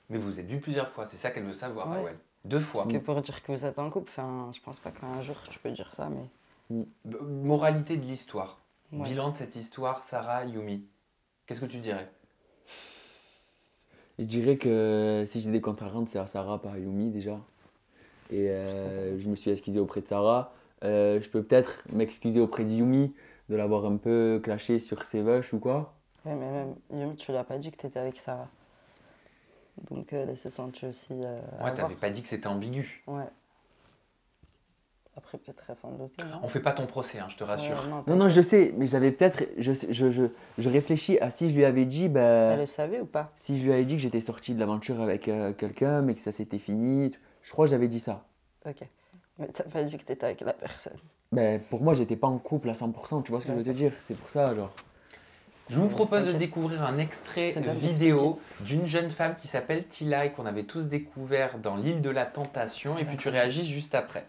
Mais vous êtes vus plusieurs fois, c'est ça qu'elle veut savoir, Ouais. Raoul. 2 fois. Parce que pour dire que vous êtes en couple, enfin, je pense pas qu'un jour tu peux dire ça, mais... Moralité de l'histoire. Ouais. Bilan de cette histoire, Sarah, Yumi. Qu'est-ce que tu dirais? Je dirais que si j'ai des comptes à rendre, c'est à Sarah, pas à Yumi déjà. Et je me suis excusé auprès de Sarah. Je peux peut-être m'excuser auprès de Yumi de l'avoir un peu clashé sur ses vaches ou quoi. Ouais, mais même, Yumi, tu l'as pas dit que t'étais avec Sarah. Donc elle s'est sentie aussi à Ouais, voir. t'avais pas dit que c'était ambigu. Ouais. Après, peut-être elle s'en doutait, non? On fait pas ton procès, hein, je te rassure. Ouais, Non, non, je sais, mais j'avais peut-être. Je réfléchis à si je lui avais dit, Elle le savait ou pas? si je lui avais dit que j'étais sorti de l'aventure avec quelqu'un, mais que ça s'était fini. Je crois que j'avais dit ça. Ok. Mais t'as pas dit que t'étais avec la personne. Ben, pour moi, j'étais pas en couple à 100%, tu vois ce que je veux te dire? C'est pour ça, genre. Je vous propose de T'inquiète. découvrir un extrait C'est bien vidéo d'une jeune femme qui s'appelle Tila et qu'on avait tous découvert dans l'île de la Tentation. Et puis tu réagis juste après.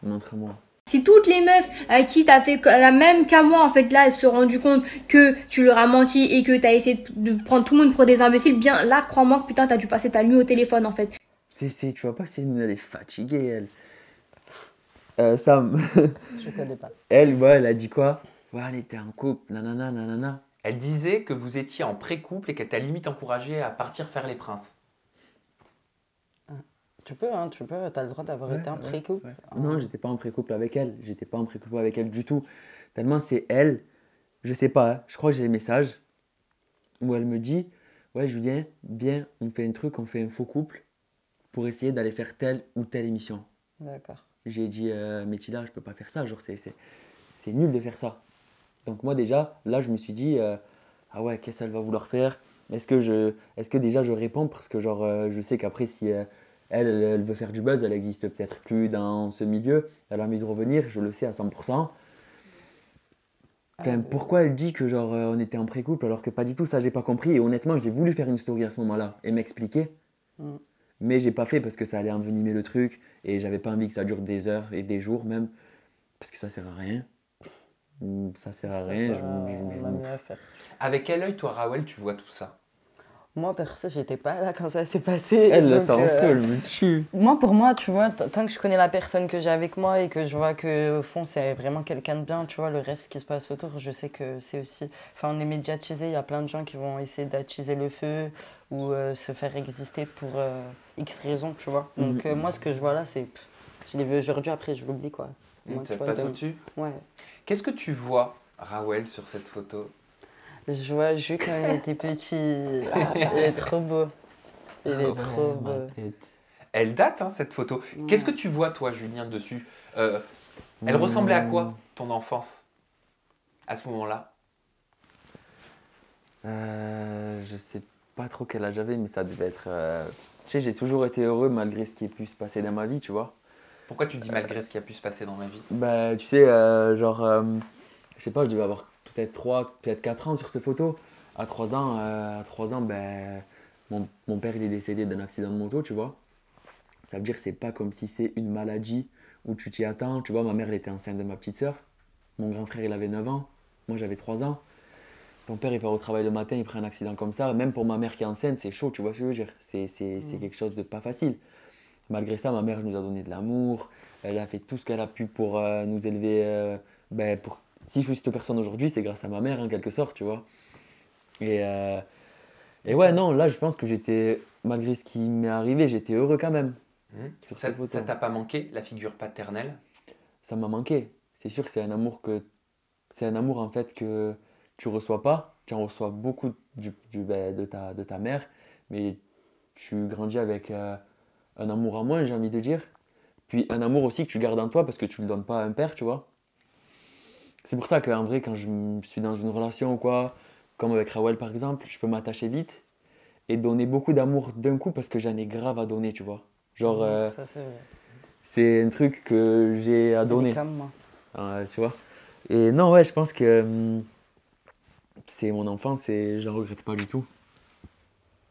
Montre-moi. Si toutes les meufs à qui t'as fait la même qu'à moi, en fait, là, elles se sont rendues compte que tu leur as menti et que t'as essayé de prendre tout le monde pour des imbéciles, bien là, crois-moi que putain, t'as dû passer ta nuit au téléphone, en fait. Tu vois pas que elle est fatiguée, elle. Sam, Je connais pas. elle, ouais, elle a dit quoi? Ouais, on était en couple, nanana, nanana. Elle disait que vous étiez en pré-couple et qu'elle t'a limite encouragé à partir faire les princes. Tu peux, t'as le droit d'avoir été en pré-couple. Ouais. Non, j'étais pas en pré-couple avec elle. J'étais pas en pré-couple avec elle du tout. Tellement c'est elle, je sais pas, hein, je crois que j'ai les messages où elle me dit ouais, Julien, viens, on fait un truc, on fait un faux couple pour essayer d'aller faire telle ou telle émission. D'accord. J'ai dit mais Tila, je peux pas faire ça, genre c'est nul de faire ça. Donc moi déjà, là je me suis dit ah ouais, qu'est-ce qu'elle va vouloir faire? Est-ce que déjà je réponds parce que genre je sais qu'après si elle veut faire du buzz, elle existe peut-être plus dans ce milieu, elle a envie de revenir, je le sais à 100%. Enfin, pourquoi elle dit que genre on était en pré-couple alors que pas du tout, ça j'ai pas compris et honnêtement j'ai voulu faire une story à ce moment-là et m'expliquer. Mais j'ai pas fait parce que ça allait envenimer le truc et j'avais pas envie que ça dure des heures et des jours même parce que ça sert à rien. Ça sert à rien. On a mieux à faire. Avec quel œil, toi, Raoul, tu vois tout ça? Moi, perso, j'étais pas là quand ça s'est passé. Elle le donc, sent un peu, elle me tue. Moi, pour moi, tu vois, tant que je connais la personne que j'ai avec moi et que je vois que au fond, c'est vraiment quelqu'un de bien, tu vois, le reste qui se passe autour, je sais que c'est aussi... Enfin, on est médiatisé, il y a plein de gens qui vont essayer d'attiser le feu ou se faire exister pour X raisons, tu vois. Donc, moi, ce que je vois là, c'est... Je l'ai vu aujourd'hui, après, je l'oublie, quoi. Moi, Tu tu vois, passes au-dessus? Ouais. Qu'est-ce que tu vois, Raoul, sur cette photo? Je vois Jules quand il était petit. Ah, il est trop beau. Il est trop beau. Elle date, hein, cette photo. Qu'est-ce que tu vois, toi, Julien, dessus? Elle ressemblait à quoi, ton enfance, à ce moment-là? Je sais pas trop quel âge j'avais, mais ça devait être... Tu sais, j'ai toujours été heureux malgré ce qui a pu se passer dans ma vie, tu vois. Pourquoi tu dis malgré ce qui a pu se passer dans ma vie? Bah, tu sais, je sais pas, je devais avoir peut-être 3, peut-être 4 ans sur cette photo. À 3 ans, ben, mon père il est décédé d'un accident de moto, tu vois. Ça veut dire que c'est pas comme si c'est une maladie où tu t'y attends. Tu vois, ma mère elle était enceinte de ma petite sœur. Mon grand frère il avait 9 ans. Moi j'avais 3 ans. Ton père il part au travail le matin, il prend un accident comme ça. Même pour ma mère qui est enceinte, c'est chaud, tu vois ce que je veux dire. C'est quelque chose de pas facile. Malgré ça, ma mère nous a donné de l'amour. Elle a fait tout ce qu'elle a pu pour nous élever. Si je suis cette personne aujourd'hui, c'est grâce à ma mère en quelque sorte, tu vois. Et ouais, non, là je pense que j'étais, malgré ce qui m'est arrivé, j'étais heureux quand même. Sur cette photo. Ça t'a pas manqué, la figure paternelle? Ça m'a manqué. C'est sûr que c'est un amour en fait que tu reçois pas. Tu en reçois beaucoup de ta mère, mais tu grandis avec un amour en moins, j'ai envie de dire. Puis un amour aussi que tu gardes en toi parce que tu le donnes pas à un père, tu vois. C'est pour ça qu'en vrai, quand suis dans une relation ou quoi, comme avec Rawel par exemple, je peux m'attacher vite et donner beaucoup d'amour d'un coup parce que j'en ai grave à donner, tu vois. Genre, Ça, c'est vrai. c'est un truc que j'ai à Il est donner, comme moi. tu vois. Et non, ouais, je pense que c'est mon enfance et je la regrette pas du tout.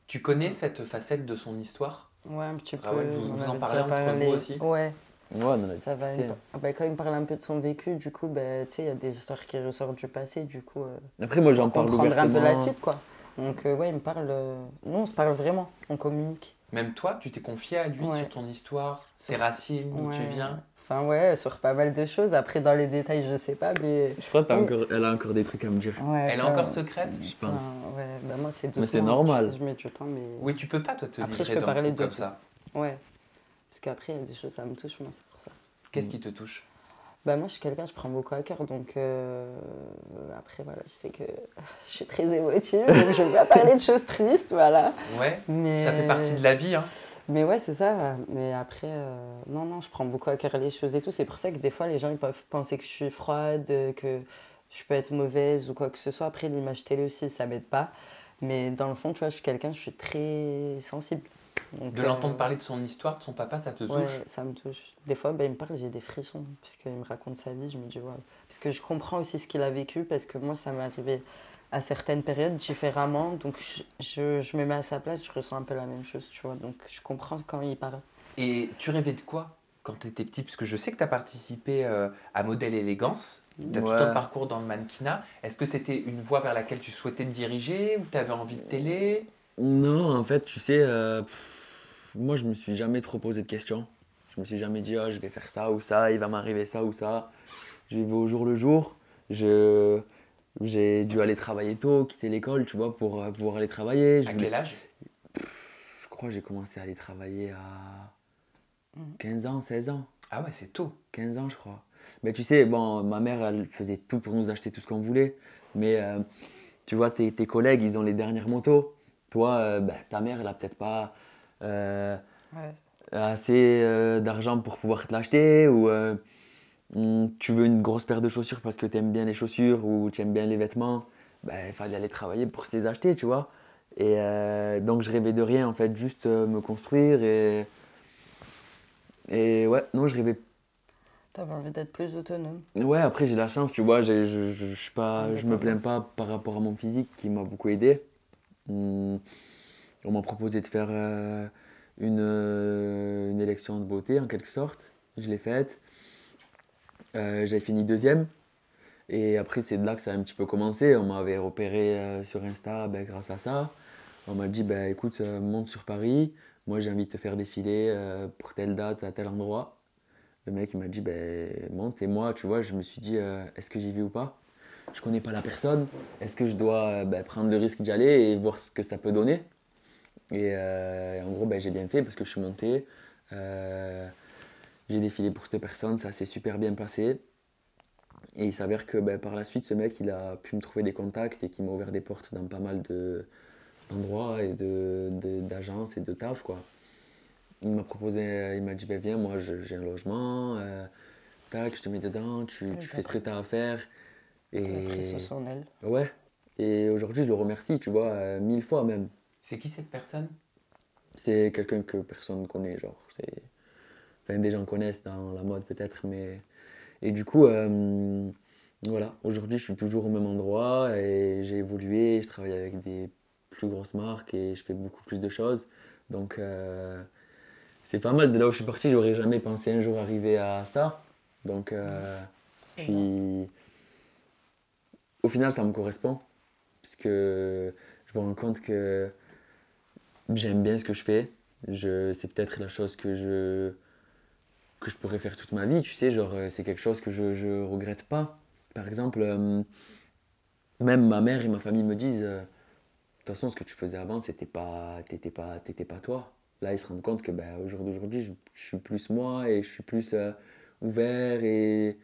Tu connais cette facette de son histoire? Ouais, un petit peu. Rawel, on vous en avait parlez déjà entre parlé. vous aussi? Ouais, Ouais, on en a ça va. discuté. Quand il me parle un peu de son vécu, du coup, bah, tu sais, il y a des histoires qui ressortent du passé, du coup, Après, moi, j'en pour parle comprendre un peu la ouvertement. suite, quoi. Donc, ouais, il me parle. Nous, on se parle vraiment, on communique. Même toi, tu t'es confié à lui Ouais. sur ton histoire, tes Sur- racines, d'où tu Ouais. viens? Enfin, ouais, sur pas mal de choses. Après, dans les détails, je sais pas, mais. Je crois Oui. elle a encore des trucs à me dire, Ouais, Elle est encore secrète? je pense. Ouais, bah, moi, c'est doucement. Mais c'est normal. Tu sais, je mets du temps, mais. Oui, tu peux pas toi te Après, livrer je peux d'un parler coup de comme tout. ça. Ouais. Parce qu'après, il y a des choses, ça me touche, moi, c'est pour ça. Qu'est-ce qui te touche? Bah, moi, je suis quelqu'un, je prends beaucoup à cœur, donc après, voilà, je sais que je suis très émotive, donc je ne vais pas parler de choses tristes, voilà. Ouais, Mais... ça fait partie de la vie, hein. Mais ouais, c'est ça. Mais après, non, je prends beaucoup à cœur les choses et tout. C'est pour ça que des fois, les gens, ils peuvent penser que je suis froide, que je peux être mauvaise ou quoi que ce soit. Après, l'image télé aussi, ça m'aide pas. Mais dans le fond, tu vois, je suis quelqu'un, je suis très sensible. Donc, De l'entendre parler de son histoire, de son papa, ça te touche? ouais, ça me touche. Des fois, il me parle, j'ai des frissons, parce qu'il me raconte sa vie, je me dis, waouh. Parce que je comprends aussi ce qu'il a vécu, parce que moi, ça m'est arrivé à certaines périodes différemment, donc je me mets à sa place, je ressens un peu la même chose, tu vois. Donc, je comprends quand il parle. Et tu rêvais de quoi quand tu étais petit? Parce que je sais que tu as participé à Modèle Élégance. Tu as tout un Ouais. parcours dans le mannequinat. Est-ce que c'était une voie vers laquelle tu souhaitais te diriger ou tu avais envie de télé? Non, en fait, tu sais, moi, je me suis jamais trop posé de questions. Je me suis jamais dit, ah, je vais faire ça ou ça, il va m'arriver ça ou ça. Je vivais au jour le jour. J'ai dû aller travailler tôt, quitter l'école, tu vois, pour pouvoir aller travailler. À quel âge? Je crois que j'ai commencé à aller travailler à 15 ans, 16 ans. Ah ouais, c'est tôt. 15 ans, je crois. Mais tu sais, bon, ma mère, elle faisait tout pour nous acheter tout ce qu'on voulait. Mais tu vois, tes collègues, ils ont les dernières motos. Toi, ta mère, elle a peut-être pas Ouais. assez d'argent pour pouvoir te l'acheter. Ou tu veux une grosse paire de chaussures parce que tu aimes bien les chaussures ou tu aimes bien les vêtements. Il fallait aller travailler pour se les acheter, tu vois. Et donc, je rêvais de rien, en fait, juste me construire. Et ouais, non, je rêvais. T'avais envie d'être plus autonome. Ouais, après j'ai la chance, tu vois, je suis pas, je me plains pas par rapport à mon physique qui m'a beaucoup aidé. On m'a proposé de faire une élection de beauté en quelque sorte. Je l'ai faite. J'ai fini deuxième. Et après c'est de là que ça a un petit peu commencé. On m'avait repéré sur Insta grâce à ça. On m'a dit, écoute, monte sur Paris. Moi j'ai envie de te faire défiler pour telle date à tel endroit. Le mec il m'a dit monte et moi tu vois je me suis dit est-ce que j'y vais ou pas? Je connais pas la personne, est-ce que je dois prendre le risque d'y aller et voir ce que ça peut donner? Et en gros j'ai bien fait parce que je suis monté, j'ai défilé pour cette personne, ça s'est super bien passé. Et il s'avère que par la suite ce mec il a pu me trouver des contacts et qui m'a ouvert des portes dans pas mal d'endroits et d'agences et de taf quoi. Il m'a proposé, il m'a dit viens, moi j'ai un logement, tac, je te mets dedans, tu fais ce que tu as à faire. T'as pris sous son aile. Ouais, et aujourd'hui je le remercie, tu vois, 1000 fois même. C'est qui cette personne? C'est quelqu'un que personne ne connaît, genre, enfin, des gens connaissent dans la mode peut-être, mais. Et du coup, voilà, aujourd'hui je suis toujours au même endroit et j'ai évolué, je travaille avec des plus grosses marques et je fais beaucoup plus de choses. Donc. C'est pas mal, de là où je suis parti, j'aurais jamais pensé un jour arriver à ça. Donc, puis, au final, ça me correspond. Parce que je me rends compte que j'aime bien ce que je fais. C'est peut-être la chose que je pourrais faire toute ma vie, tu sais. Genre, c'est quelque chose que je regrette pas. Par exemple, même ma mère et ma famille me disent de toute façon, ce que tu faisais avant, t'étais pas toi. Là, ils se rendent compte que au jour d'aujourd'hui, je suis plus moi et je suis plus ouvert et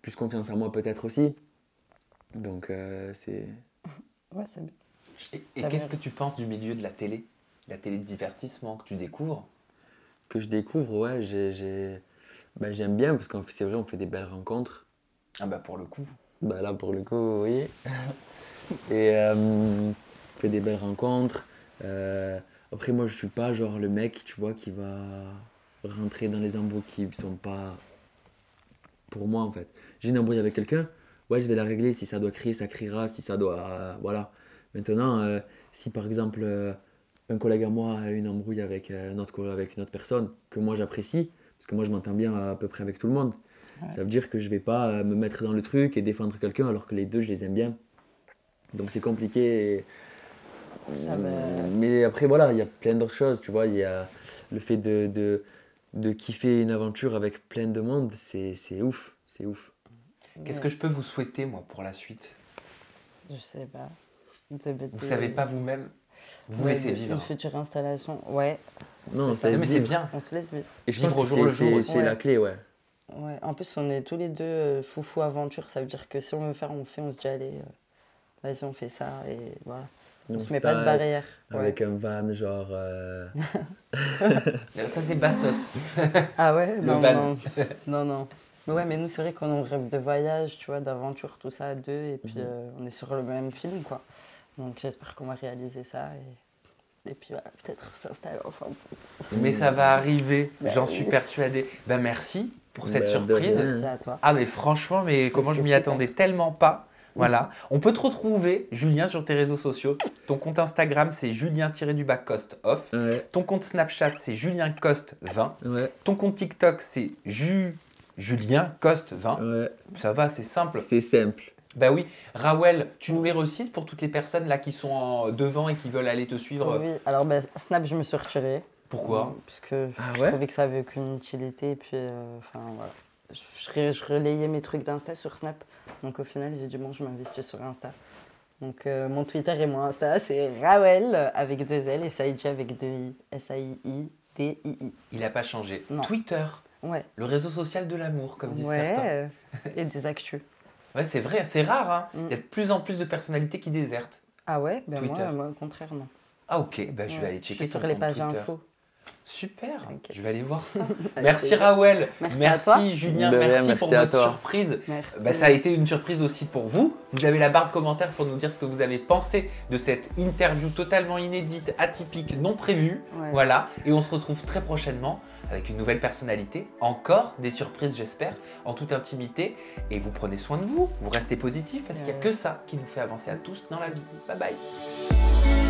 plus confiance en moi peut-être aussi. Donc, c'est... Ouais, c'est bien. Et qu'est-ce que tu penses du milieu de la télé de divertissement que tu découvres? que je découvre, ouais, ben, j'aime bien parce que c'est vrai, on fait des belles rencontres. Ah bah pour le coup. Bah là, pour le coup, oui. Et on fait des belles rencontres. Après, moi, je suis pas genre le mec, tu vois, qui va rentrer dans les embrouilles qui sont pas pour moi, en fait. J'ai une embrouille avec quelqu'un, ouais, je vais la régler. Si ça doit crier, ça criera. Si ça doit... voilà. Maintenant, si par exemple, un collègue à moi a une embrouille avec, avec une autre personne que moi j'apprécie, parce que moi je m'entends bien à peu près avec tout le monde, ça veut dire que je vais pas me mettre dans le truc et défendre quelqu'un alors que les deux, je les aime bien. Donc c'est compliqué. Mais après, voilà, il y a plein d'autres choses, tu vois. Il y a le fait de kiffer une aventure avec plein de monde, c'est ouf, c'est ouf. Qu'est-ce que je peux vous souhaiter, moi, pour la suite? Je sais pas. Vous savez pas vous-même? Vous Ouais, laissez vivre. Une future installation, ouais. Non, C'est ça. laisse Mais c'est vivre. bien. On se laisse vivre. Et je Vivre pense au que jour le jour aussi. c'est la Ouais. clé, ouais. Ouais. En plus, on est tous les deux foufou aventure. Ça veut dire que si on veut faire, on fait. On se dit, allez, vas-y, on fait ça. Et voilà. On se met pas de style, barrière. Ouais. Avec un van, genre. Ça, c'est Bastos. Ah ouais? Le Non, van. non. Non, non. Mais ouais, mais nous, c'est vrai qu'on rêve de voyage, tu vois, d'aventure, tout ça à deux. Et puis, on est sur le même film, quoi. Donc, j'espère qu'on va réaliser ça. Et puis, voilà, peut-être s'installer ensemble. Mais ça va arriver, Bah j'en oui. suis persuadé. Ben merci pour cette Bah, de surprise. rien. Merci à toi. Ah mais franchement, mais comment je m'y super. attendais tellement pas. Voilà. On peut te retrouver, Julien, sur tes réseaux sociaux. Ton compte Instagram, c'est julien-cost off. Ouais, Ton compte Snapchat, c'est juliencost20. ouais, Ton compte TikTok, c'est juliencost20. ouais. Ça va, c'est simple. C'est simple. Bah oui. Rawel, tu nous les recites pour toutes les personnes là qui sont devant et qui veulent aller te suivre. Oui, alors Snap, je me suis retirée. Pourquoi? Puisque Ah je ouais trouvais que ça avait aucune utilité. Et puis, enfin, voilà. Je relayais mes trucs d'Insta sur Snap. Donc, au final, j'ai dit, bon, je m'investis sur Insta. Donc, mon Twitter et mon Insta, c'est Rawel avec 2 L et Saïdji avec 2 I. S-A-I-I-D-I-I. Il n'a pas changé. Non. Twitter, Ouais. le réseau social de l'amour, comme disent certains. Ouais. Et des actus. Ouais, c'est vrai, c'est rare. Hein. Mm. Il y a de plus en plus de personnalités qui désertent. Ah ouais? Ben Twitter. moi, au contraire, non. Ah ok, bah, je vais Ouais. aller Je checker suis sur ton les compte pages Twitter. info. Super, Ok. je vais aller voir ça. Avec Merci plaisir. Raoul, Merci à toi. Julien, De rien, merci merci pour à votre toi. surprise. Merci. Bah, ça a été une surprise aussi pour vous. Vous avez la barre de commentaires pour nous dire ce que vous avez pensé de cette interview totalement inédite, atypique, non prévue. Ouais. Voilà, et on se retrouve très prochainement avec une nouvelle personnalité, encore des surprises j'espère, en toute intimité. Et vous prenez soin de vous, vous restez positif parce qu'il n'y a que ça qui nous fait avancer à tous dans la vie. Bye bye.